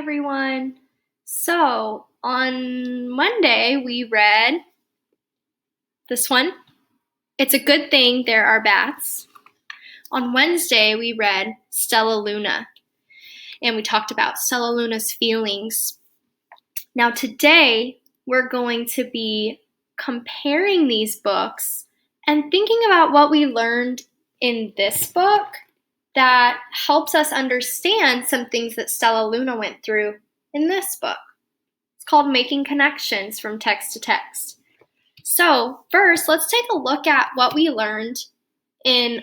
everyone. So on Monday, we read this one. It's a good thing there are bats. On Wednesday, we read Stellaluna, and we talked about Stellaluna's feelings. Now today, we're going to be comparing these books and thinking about what we learned in this book that helps us understand some things that Stellaluna went through in this book. It's called Making Connections from Text to Text. So first, let's take a look at what we learned in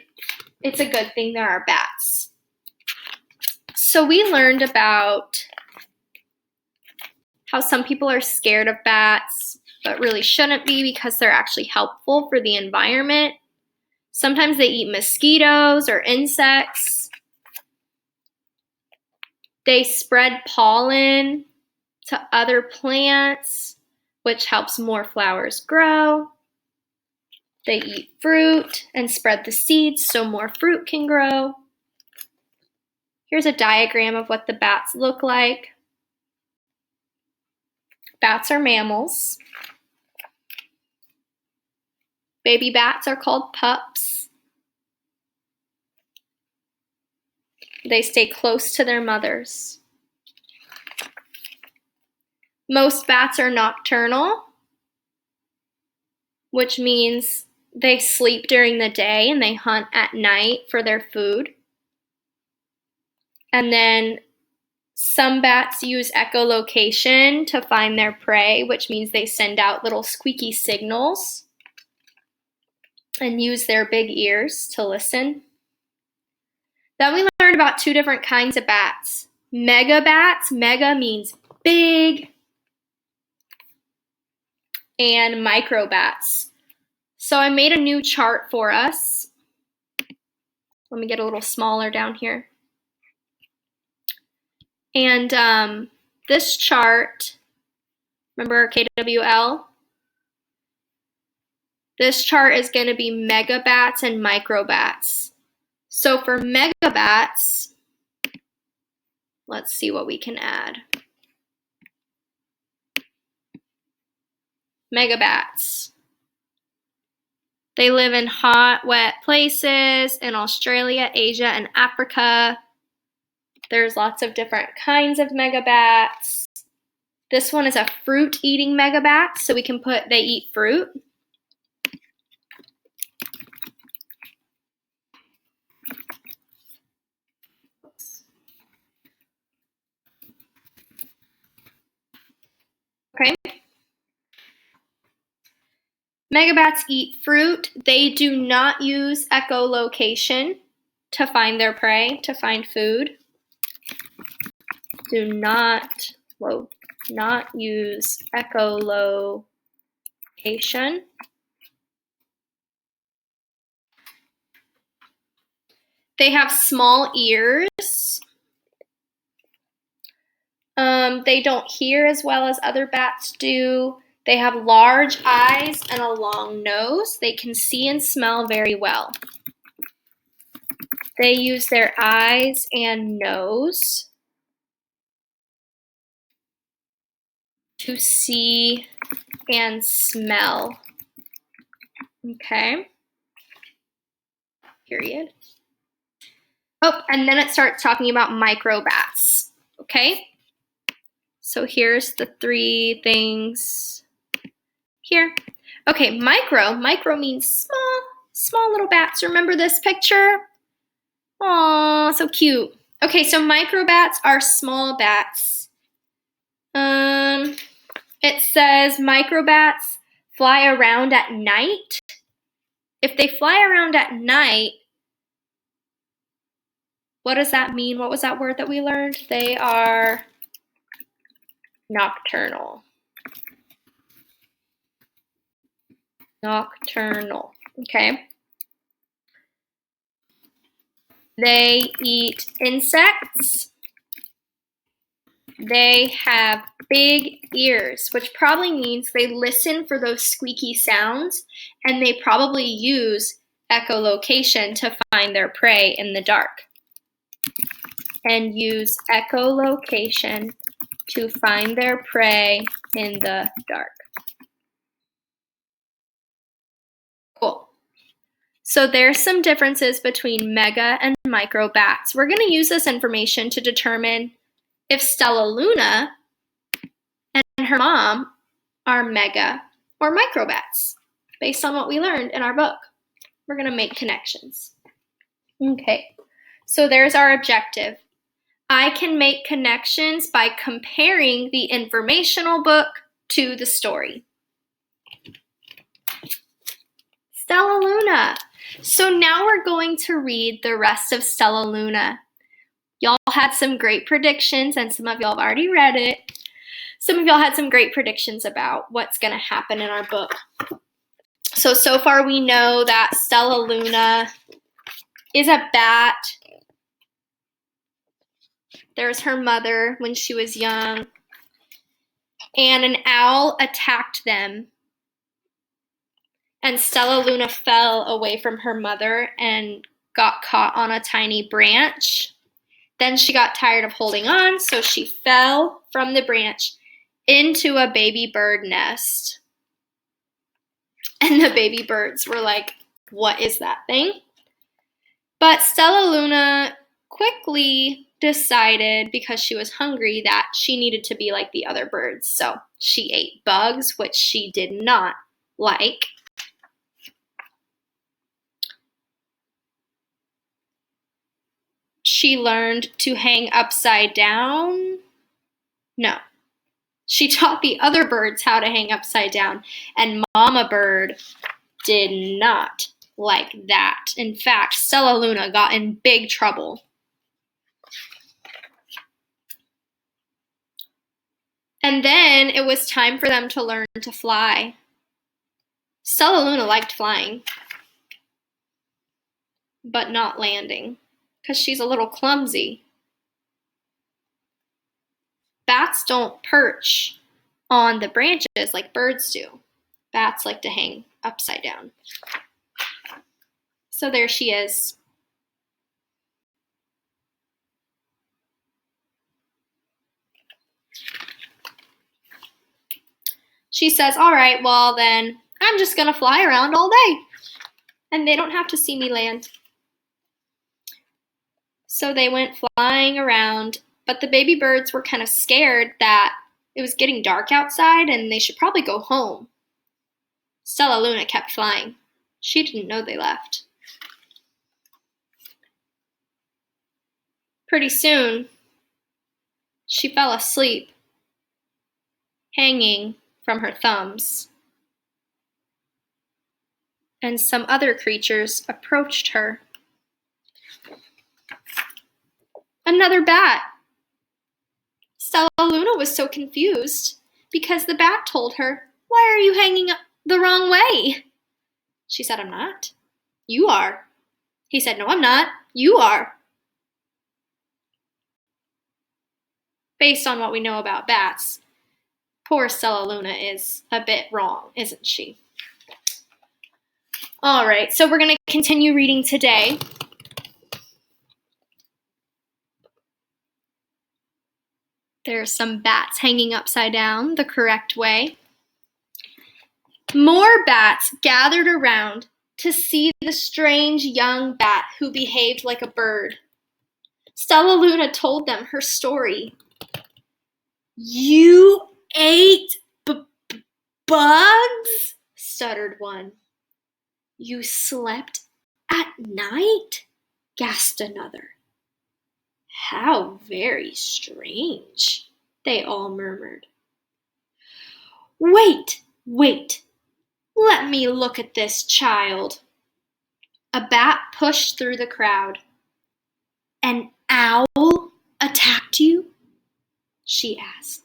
It's a Good Thing There Are Bats. So we learned about how some people are scared of bats, but really shouldn't be because they're actually helpful for the environment. Sometimes they eat mosquitoes or insects. They spread pollen to other plants, which helps more flowers grow. They eat fruit and spread the seeds so more fruit can grow. Here's a diagram of what the bats look like. Bats are mammals. Baby bats are called pups. They stay close to their mothers. Most bats are nocturnal, which means they sleep during the day and they hunt at night for their food. And then some bats use echolocation to find their prey, which means they send out little squeaky signals and use their big ears to listen. Then we learned about two different kinds of bats. Mega bats, mega means big, and micro bats. So I made a new chart for us. Let me get a little smaller down here. And this chart, remember KWL? This chart is going to be megabats and microbats. So for megabats, let's see what we can add. Megabats. They live in hot, wet places in Australia, Asia, and Africa. There's lots of different kinds of megabats. This one is a fruit-eating megabat, so we can put they eat fruit. Okay. Megabats eat fruit. They do not use echolocation to find their prey, to find food. Do not use echolocation. They have small ears. They don't hear as well as other bats do. They have large eyes and a long nose. They can see and smell very well. They use their eyes and nose to see and smell. Okay. Period. Oh, and then it starts talking about microbats. Okay. So here's the three things here. Okay, micro means small little bats. Remember this picture? Aw, so cute. Okay, so microbats are small bats. It says microbats fly around at night. If they fly around at night, what does that mean? What was that word that we learned? They are nocturnal. Nocturnal, okay? They eat insects. They have big ears, which probably means they listen for those squeaky sounds, and they probably use echolocation to find their prey in the dark. And use echolocation to find their prey in the dark. Cool. So there's some differences between mega and micro bats. We're going to use this information to determine if Stellaluna and her mom are mega or micro bats, based on what we learned in our book. We're going to make connections. Okay, so there's our objective. I can make connections by comparing the informational book to the story. Stellaluna. So now we're going to read the rest of Stellaluna. Y'all had some great predictions, and some of y'all have already read it. Some of y'all had some great predictions about what's going to happen in our book. So far we know that Stellaluna is a bat. There's her mother when she was young. And an owl attacked them. And Stellaluna fell away from her mother and got caught on a tiny branch. Then she got tired of holding on, so she fell from the branch into a baby bird nest. And the baby birds were like, what is that thing? But Stellaluna quickly decided, because she was hungry, that she needed to be like the other birds. So she ate bugs, which she did not like. She learned to hang upside down. No. She taught the other birds how to hang upside down, and Mama Bird did not like that. In fact, Stellaluna got in big trouble. And then it was time for them to learn to fly. Stellaluna liked flying, but not landing, because she's a little clumsy. Bats don't perch on the branches like birds do. Bats like to hang upside down. So there she is. She says, all right, well then, I'm just going to fly around all day. And they don't have to see me land. So they went flying around, but the baby birds were kind of scared that it was getting dark outside and they should probably go home. Stellaluna kept flying. She didn't know they left. Pretty soon, she fell asleep, hanging from her thumbs. And some other creatures approached her. Another bat. Stellaluna was so confused because the bat told her, why are you hanging up the wrong way? She said, I'm not. You are. He said, no, I'm not. You are. Based on what we know about bats, poor Stellaluna is a bit wrong, isn't she? All right, so we're going to continue reading today. There's some bats hanging upside down the correct way. More bats gathered around to see the strange young bat who behaved like a bird. Stellaluna told them her story. You ate bugs? Stuttered one. You slept at night? Gasped another. How very strange, they all murmured. Wait, let me look at this child. A bat pushed through the crowd. An owl attacked you? She asked.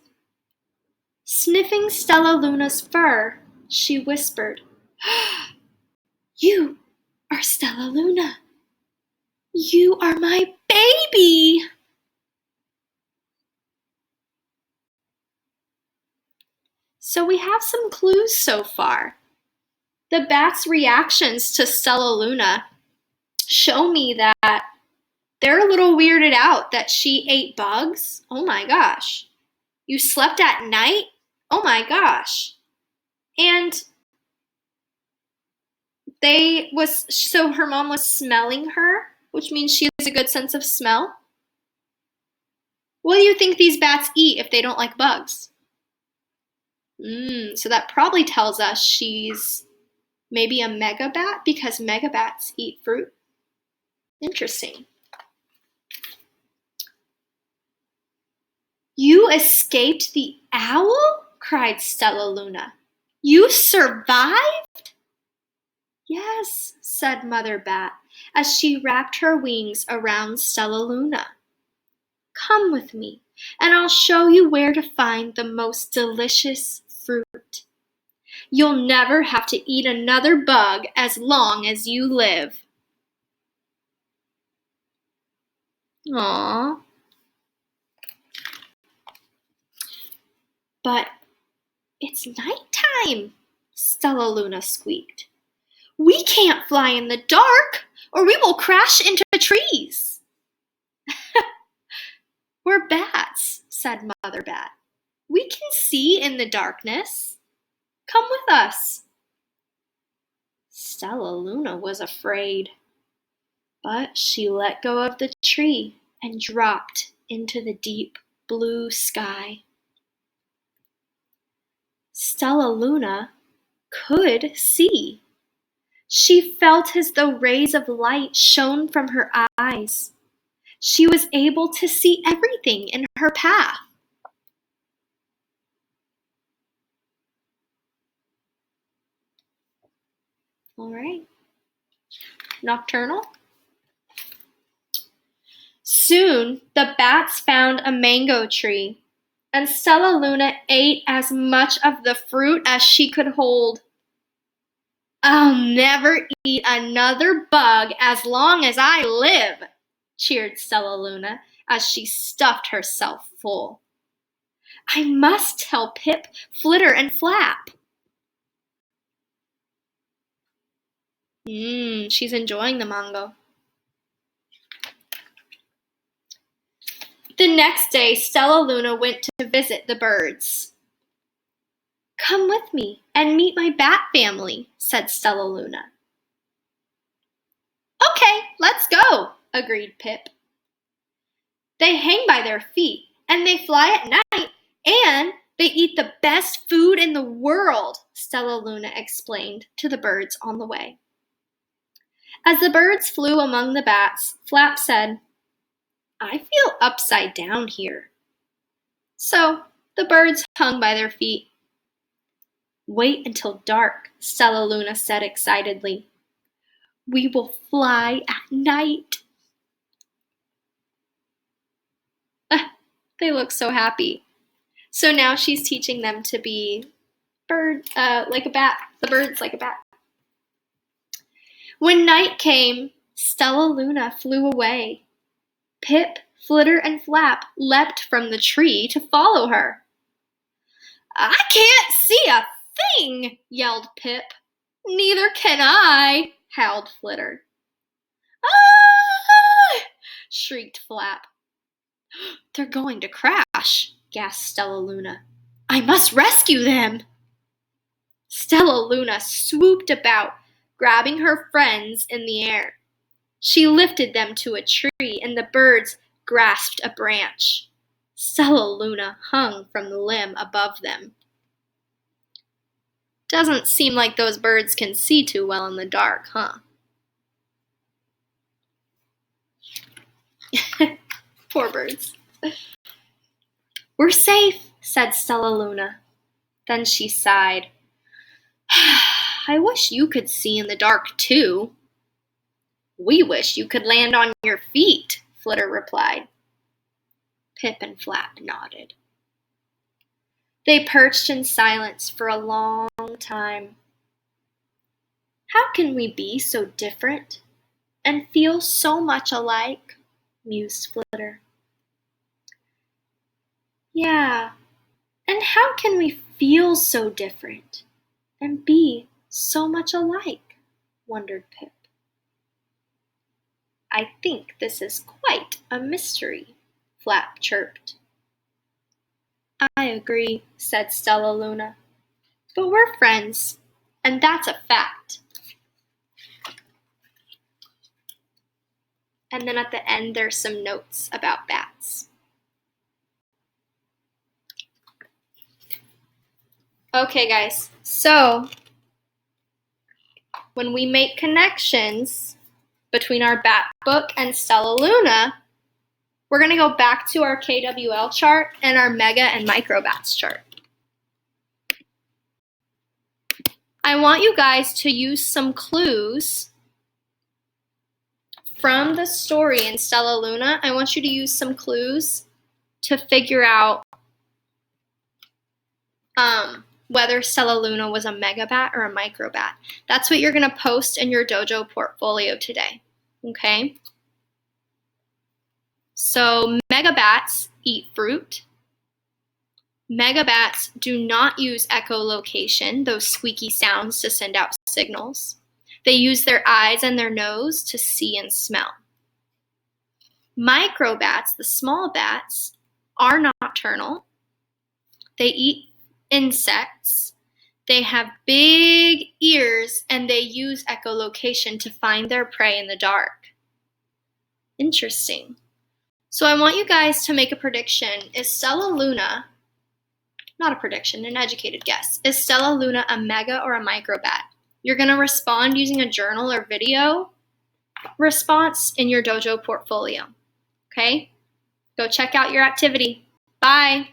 Sniffing Stellaluna's fur, she whispered, You are Stellaluna. You are my baby. So we have some clues so far. The bat's reactions to Stellaluna show me that they're a little weirded out that she ate bugs. Oh my gosh. You slept at night? Oh my gosh. And so her mom was smelling her, which means she has a good sense of smell. What do you think these bats eat if they don't like bugs? So that probably tells us she's maybe a megabat because megabats eat fruit. Interesting. You escaped the owl? Cried Stellaluna. You survived? Yes, said Mother Bat as she wrapped her wings around Stellaluna. Come with me, and I'll show you where to find the most delicious fruit. You'll never have to eat another bug as long as you live. Aww. But it's nighttime, Stellaluna squeaked. We can't fly in the dark, or we will crash into trees. We're bats, said Mother Bat. We can see in the darkness. Come with us. Stellaluna was afraid, but she let go of the tree and dropped into the deep blue sky. Stellaluna could see. She felt as though rays of light shone from her eyes. She was able to see everything in her path. All right. Nocturnal. Soon the bats found a mango tree, and Stellaluna ate as much of the fruit as she could hold. I'll never eat another bug as long as I live, cheered Stellaluna as she stuffed herself full. I must tell Pip, Flitter, and Flap. She's enjoying the mango. The next day, Stellaluna went to visit the birds. Come with me and meet my bat family, said Stellaluna. Okay, let's go, agreed Pip. They hang by their feet, and they fly at night, and they eat the best food in the world, Stellaluna explained to the birds on the way. As the birds flew among the bats, Flap said, I feel upside down here. So the birds hung by their feet. Wait until dark, Stellaluna said excitedly. We will fly at night. They look so happy. So now she's teaching them to be like a bat. The birds like a bat. When night came, Stellaluna flew away. Pip, Flitter, and Flap leapt from the tree to follow her. I can't see a thing, yelled Pip. Neither can I, howled Flitter. Ah! Shrieked Flap. They're going to crash, gasped Stellaluna. I must rescue them. Stellaluna swooped about, grabbing her friends in the air. She lifted them to a tree, and the birds grasped a branch. Stellaluna hung from the limb above them. Doesn't seem like those birds can see too well in the dark, huh? Poor birds. We're safe, said Stellaluna. Then she sighed. I wish you could see in the dark, too. We wish you could land on your feet, Flitter replied. Pip and Flap nodded. They perched in silence for a long time. How can we be so different and feel so much alike? Mused Flitter. Yeah, and how can we feel so different and be so much alike? Wondered Pip. I think this is quite a mystery, Flap chirped. agree, said Stellaluna. But we're friends, and that's a fact. And then at the end, there's some notes about bats. Okay, guys, so when we make connections between our bat book and Stellaluna, we're going to go back to our KWL chart and our mega and micro bats chart. I want you guys to use some clues from the story in Stellaluna. I want you to use some clues to figure out whether Stellaluna was a mega bat or a micro bat. That's what you're going to post in your dojo portfolio today, okay? So mega bats eat fruit. Mega bats do not use echolocation, those squeaky sounds to send out signals. They use their eyes and their nose to see and smell. Micro bats, the small bats, are nocturnal. They eat insects. They have big ears and they use echolocation to find their prey in the dark. Interesting. So I want you guys to make a prediction. Is Stellaluna, not a prediction, an educated guess, is Stellaluna a mega or a micro bat? You're going to respond using a journal or video response in your dojo portfolio. Okay? Go check out your activity. Bye.